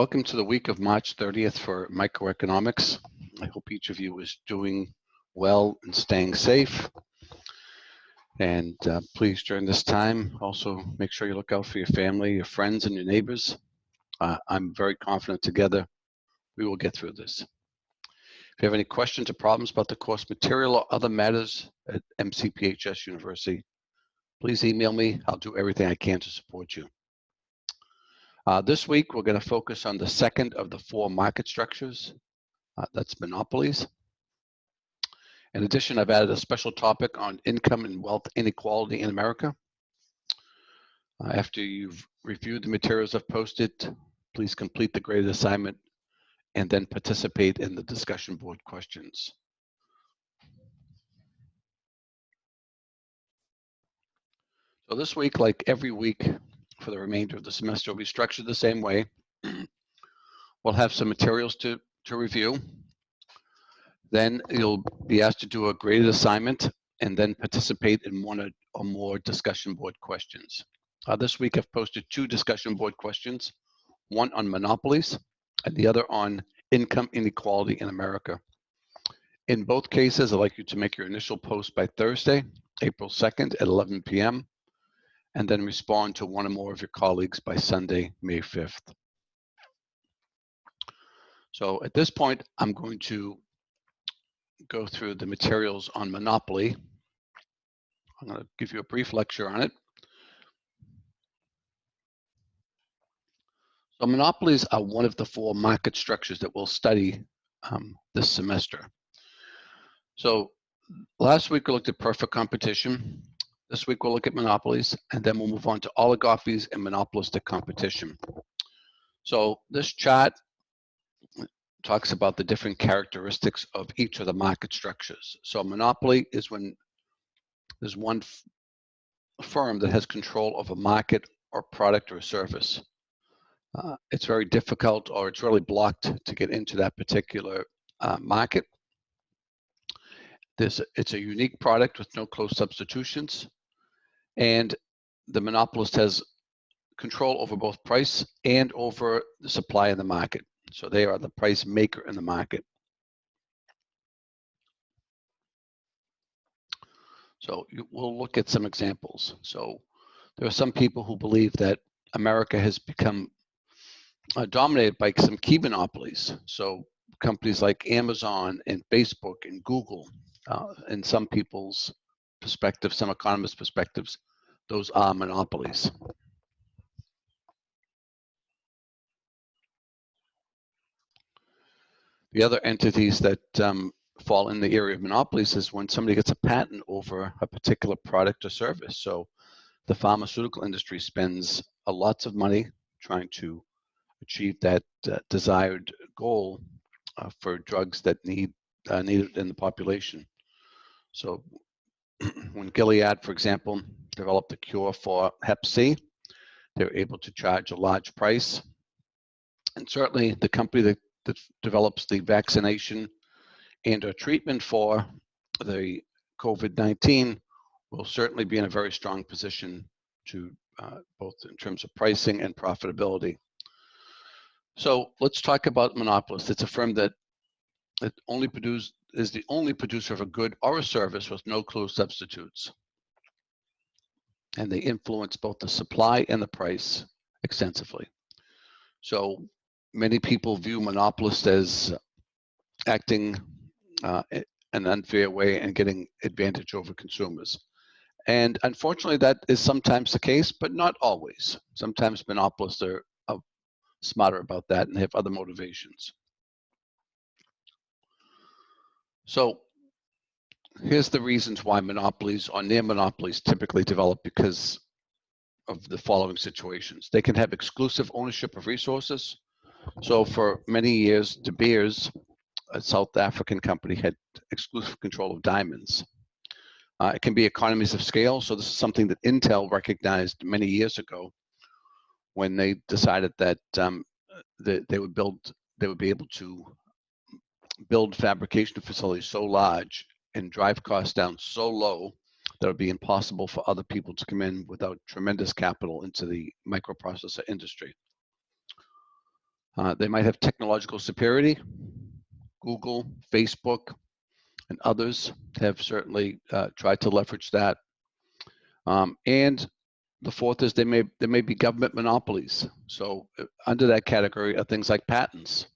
Welcome to the week of March 30th for microeconomics. I hope each of you is doing well and staying safe. And please, during this time, also make sure you look out for your family, your friends, and your neighbors. I'm very confident together we will get through this. If you have any questions or problems about the course material or other matters at MCPHS University, please email me. I'll do everything I can to support you. This week, we're going to focus on the second of the four market structures. That's monopolies. In addition, I've added a special topic on income and wealth inequality in America. After you've reviewed the materials I've posted, please complete the graded assignment and then participate in the discussion board questions. So this week, like every week for the remainder of the semester, will be structured the same way. We'll have some materials to review. Then you'll be asked to do a graded assignment and then participate in one or more discussion board questions. This week I've posted two discussion board questions, one on monopolies and the other on income inequality in America. In both cases, I'd like you to make your initial post by Thursday, April 2nd at 11 p.m. and then respond to one or more of your colleagues by Sunday, May 5th. So at this point, I'm going to go through the materials on monopoly. I'm going to give you a brief lecture on it. So monopolies are one of the four market structures that we'll study this semester. So last week we looked at perfect competition. This week we'll look at monopolies, and then we'll move on to oligopolies and monopolistic competition. So this chart talks about the different characteristics of each of the market structures. So monopoly is when there's one firm that has control of a market or product or service. It's very difficult, or it's really blocked to get into that particular market. It's a unique product with no close substitutions, and the monopolist has control over both price and over the supply in the market. So they are the price maker in the market. So we'll look at some examples. So there are some people who believe that America has become dominated by some key monopolies. So companies like Amazon and Facebook and Google, in some people's perspective, some economists' perspectives, those are monopolies. The other entities that fall in the area of monopolies is when somebody gets a patent over a particular product or service. So the pharmaceutical industry spends lots of money trying to achieve that desired goal for drugs that needed in the population. So when Gilead, for example, developed a cure for Hep C, they were able to charge a large price. And certainly the company that develops the vaccination and a treatment for the COVID-19 will certainly be in a very strong position to both in terms of pricing and profitability. So let's talk about monopolist. It's a firm that is the only producer of a good or a service with no close substitutes. And they influence both the supply and the price extensively. So many people view monopolists as acting in an unfair way and getting advantage over consumers. And unfortunately, that is sometimes the case, but not always. Sometimes monopolists are smarter about that and have other motivations. So here's the reasons why monopolies or near monopolies typically develop, because of the following situations. They can have exclusive ownership of resources. So for many years, De Beers, a South African company, had exclusive control of diamonds. It can be economies of scale. So this is something that Intel recognized many years ago when they decided that they would be able to build fabrication facilities so large and drive costs down so low that it would be impossible for other people to come in without tremendous capital into the microprocessor industry. They might have technological superiority. Google, Facebook, and others have certainly tried to leverage that. And the fourth is there may be government monopolies. So under that category are things like patents.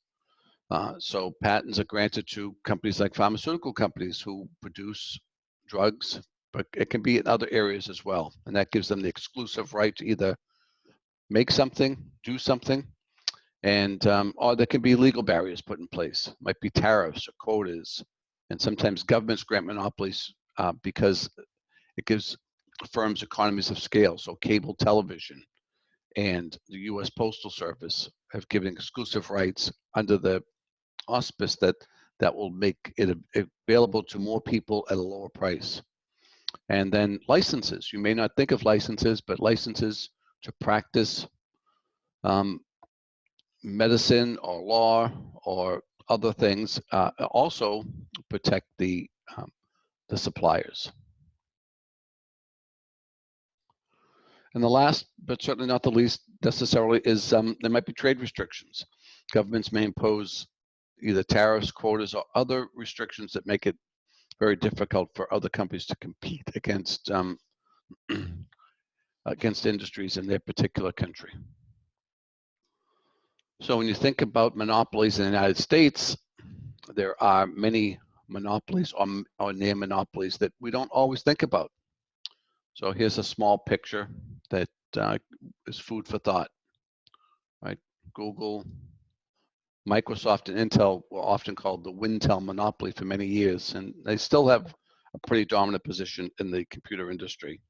So patents are granted to companies like pharmaceutical companies who produce drugs, but it can be in other areas as well. And that gives them the exclusive right to either make something, do something, and or there can be legal barriers put in place. It might be tariffs or quotas, and sometimes governments grant monopolies because it gives firms economies of scale. So cable television and the U.S. Postal Service have given exclusive rights under the auspice that will make it available to more people at a lower price. And then licenses. You may not think of licenses, but licenses to practice medicine or law or other things also protect the suppliers. And the last, but certainly not the least necessarily, is there might be trade restrictions. Governments may impose either tariffs, quotas, or other restrictions that make it very difficult for other companies to compete against against industries in their particular country. So when you think about monopolies in the United States, there are many monopolies or near monopolies that we don't always think about. So here's a small picture that is food for thought, right? Google, Microsoft, and Intel were often called the Wintel monopoly for many years, and they still have a pretty dominant position in the computer industry.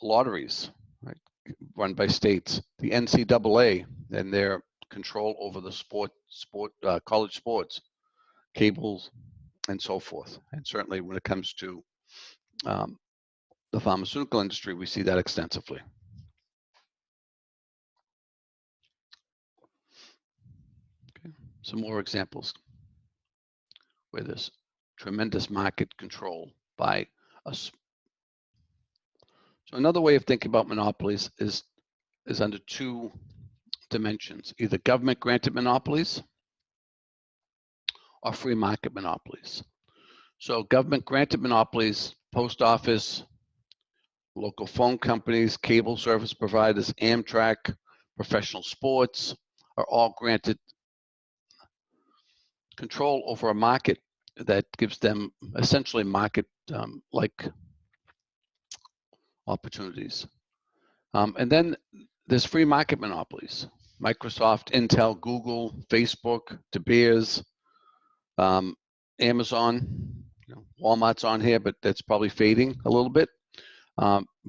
Lotteries, right, run by states, the NCAA and their control over the college sports, cables, and so forth. And certainly when it comes to the pharmaceutical industry, we see that extensively. Okay. Some more examples where there's tremendous market control by us. So another way of thinking about monopolies is under two dimensions, either government granted monopolies or free market monopolies. So government granted monopolies, post office, local phone companies, cable service providers, Amtrak, professional sports are all granted control over a market that gives them essentially market like opportunities. And then there's free market monopolies. Microsoft, Intel, Google, Facebook, De Beers, Amazon, Walmart's on here, but that's probably fading a little bit.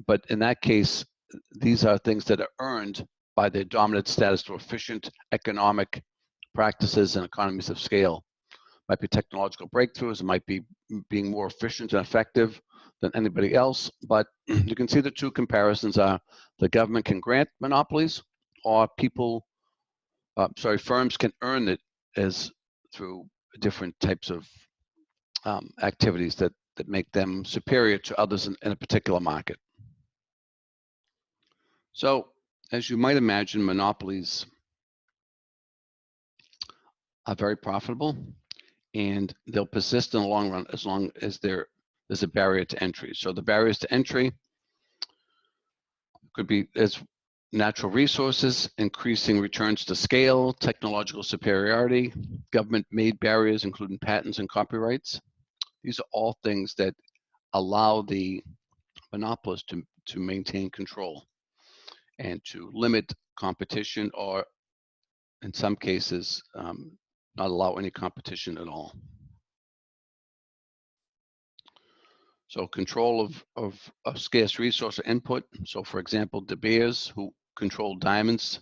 But in that case, these are things that are earned by their dominant status through efficient economic practices and economies of scale. Might be technological breakthroughs, it might be being more efficient and effective than anybody else, but you can see the two comparisons are the government can grant monopolies or firms can earn it as through different types of activities that make them superior to others in a particular market. So as you might imagine, monopolies are very profitable and they'll persist in the long run as long as there's a barrier to entry. So the barriers to entry could be as natural resources, increasing returns to scale, technological superiority, government-made barriers, including patents and copyrights. These are all things that allow the monopolist to maintain control and to limit competition, or in some cases, not allow any competition at all. So control of a scarce resource or input. So for example, De Beers, who controlled diamonds,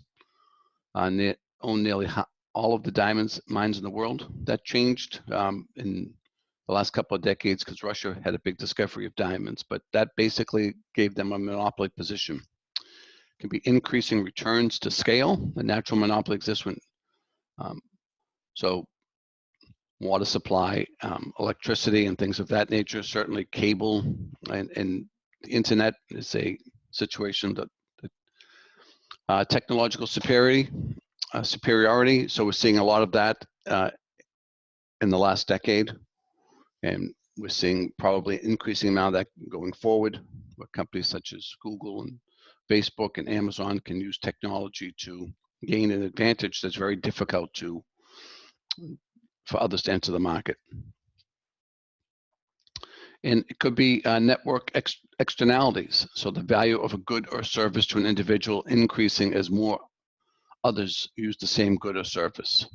own nearly all of the diamonds mines in the world. That changed in the last couple of decades because Russia had a big discovery of diamonds, but that basically gave them a monopoly position. It can be increasing returns to scale. The natural monopoly exists when, so water supply, electricity, and things of that nature. Certainly cable and the internet is a situation that technological superiority, superiority. So we're seeing a lot of that in the last decade, and we're seeing probably increasing amount of that going forward, where companies such as Google and Facebook and Amazon can use technology to gain an advantage that's very difficult for others to enter the market. And it could be network externalities. So the value of a good or service to an individual increasing as more others use the same good or service.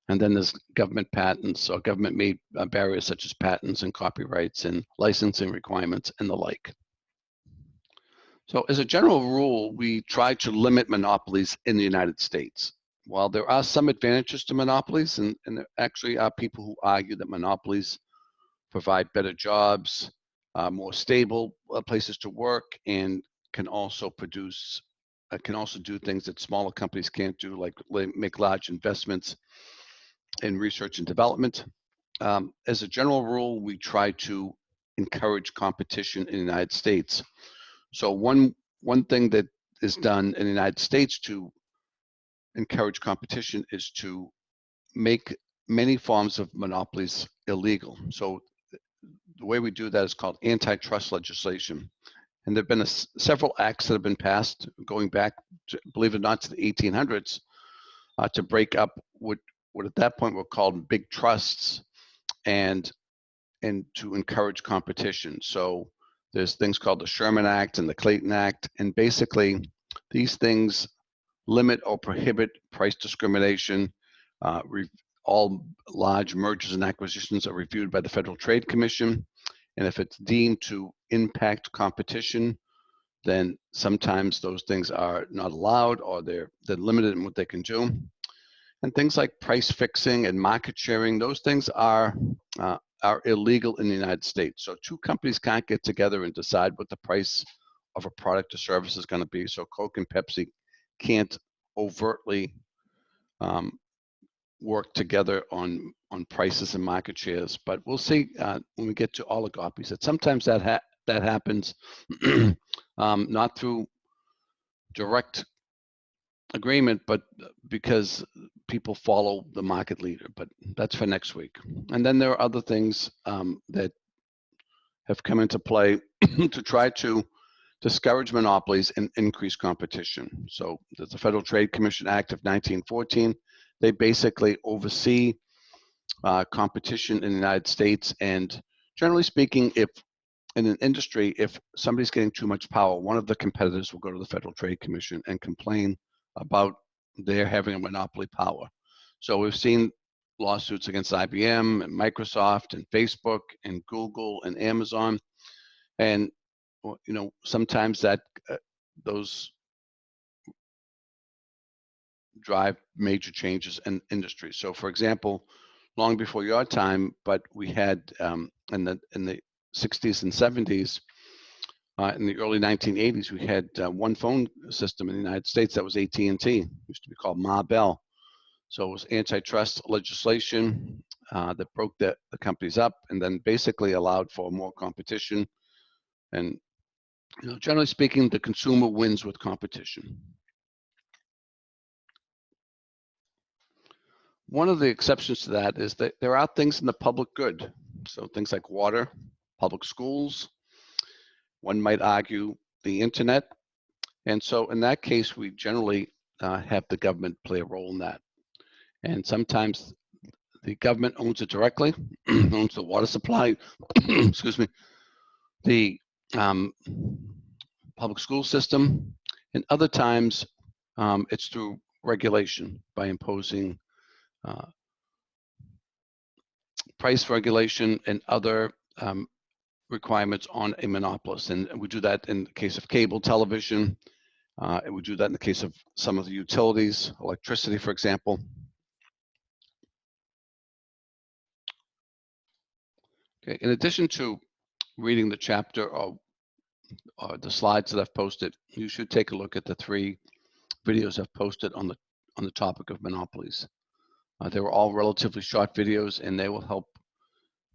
And then there's government patents or government-made barriers such as patents and copyrights and licensing requirements and the like. So as a general rule, we try to limit monopolies in the United States. While there are some advantages to monopolies, and there actually are people who argue that monopolies provide better jobs, more stable places to work, and can also do things that smaller companies can't do, like make large investments in research and development. As a general rule, we try to encourage competition in the United States. So one thing that is done in the United States to encourage competition is to make many forms of monopolies illegal. So the way we do that is called antitrust legislation. And there have been several acts that have been passed going back, to, believe it or not, to the 1800s to break up what at that point were called big trusts and to encourage competition. So there's things called the Sherman Act and the Clayton Act. And basically, these things limit or prohibit price discrimination. All large mergers and acquisitions are reviewed by the Federal Trade Commission. And if it's deemed to impact competition, then sometimes those things are not allowed or they're limited in what they can do. And things like price fixing and market sharing, those things are illegal in the United States. So two companies can't get together and decide what the price of a product or service is going to be. So Coke and Pepsi can't overtly work together on prices and market shares. But we'll see when we get to oligopolies that sometimes that happens not through direct agreement, but because people follow the market leader. But that's for next week. And then there are other things that have come into play to try to discourage monopolies and increase competition. So there's the Federal Trade Commission Act of 1914. They basically oversee competition in the United States. And generally speaking, if in an industry, if somebody's getting too much power, one of the competitors will go to the Federal Trade Commission and complain about their having a monopoly power. So we've seen lawsuits against IBM and Microsoft and Facebook and Google and Amazon. And sometimes that those drive major changes in industry. So for example, long before your time, but we had in the 60s and 70s, in the early 1980s, we had one phone system in the United States that was AT&T. It used to be called Ma Bell. So it was antitrust legislation that broke the companies up and then basically allowed for more competition. And generally speaking, the consumer wins with competition. One of the exceptions to that is that there are things in the public good. So things like water, public schools, one might argue the internet. And so in that case, we generally have the government play a role in that. And sometimes the government owns it directly, owns the water supply, excuse me, the public school system. And other times it's through regulation by imposing price regulation and other requirements on a monopolist. And we do that in the case of cable television. And we do that in the case of some of the utilities, electricity, for example. Okay. In addition to reading the chapter or the slides that I've posted, you should take a look at the 3 videos I've posted on the topic of monopolies. They were all relatively short videos, and they will help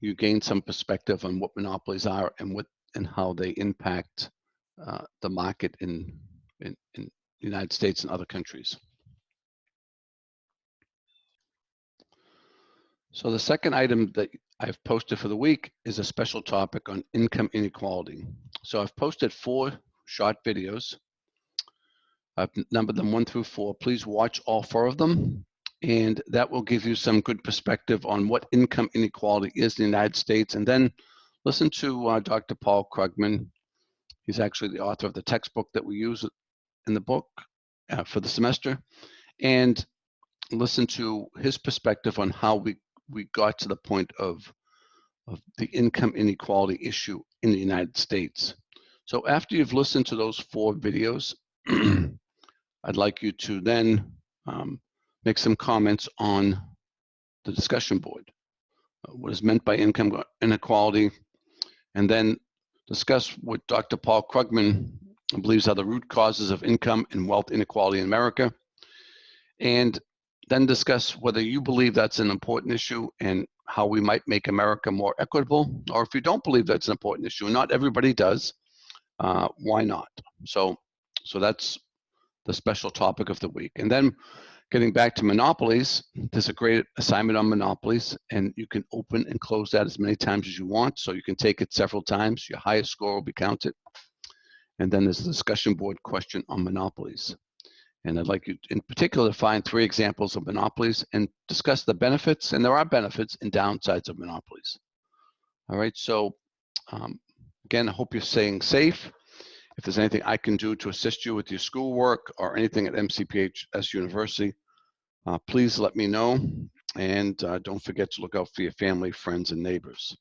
you gain some perspective on what monopolies are and how they impact the market in the United States and other countries. So the second item that I've posted for the week is a special topic on income inequality. So I've posted 4 short videos. I've numbered them 1 through 4. Please watch all 4 of them, and that will give you some good perspective on what income inequality is in the United States. And then listen to Dr. Paul Krugman. He's actually the author of the textbook that we use in the book for the semester, and listen to his perspective on how we got to the point of the income inequality issue in the United States. So after you've listened to those 4 videos, I'd like you to then make some comments on the discussion board. What is meant by income inequality, and then discuss what Dr. Paul Krugman believes are the root causes of income and wealth inequality in America, and then discuss whether you believe that's an important issue and how we might make America more equitable, or if you don't believe that's an important issue, and not everybody does, why not? So that's the special topic of the week. And then getting back to monopolies, there's a great assignment on monopolies, and you can open and close that as many times as you want. So you can take it several times. Your highest score will be counted. And then there's a discussion board question on monopolies. And I'd like you in particular to find 3 examples of monopolies and discuss the benefits, and there are benefits and downsides of monopolies. All right, so again, I hope you're staying safe. If there's anything I can do to assist you with your schoolwork or anything at MCPHS University, please let me know. And don't forget to look out for your family, friends, and neighbors.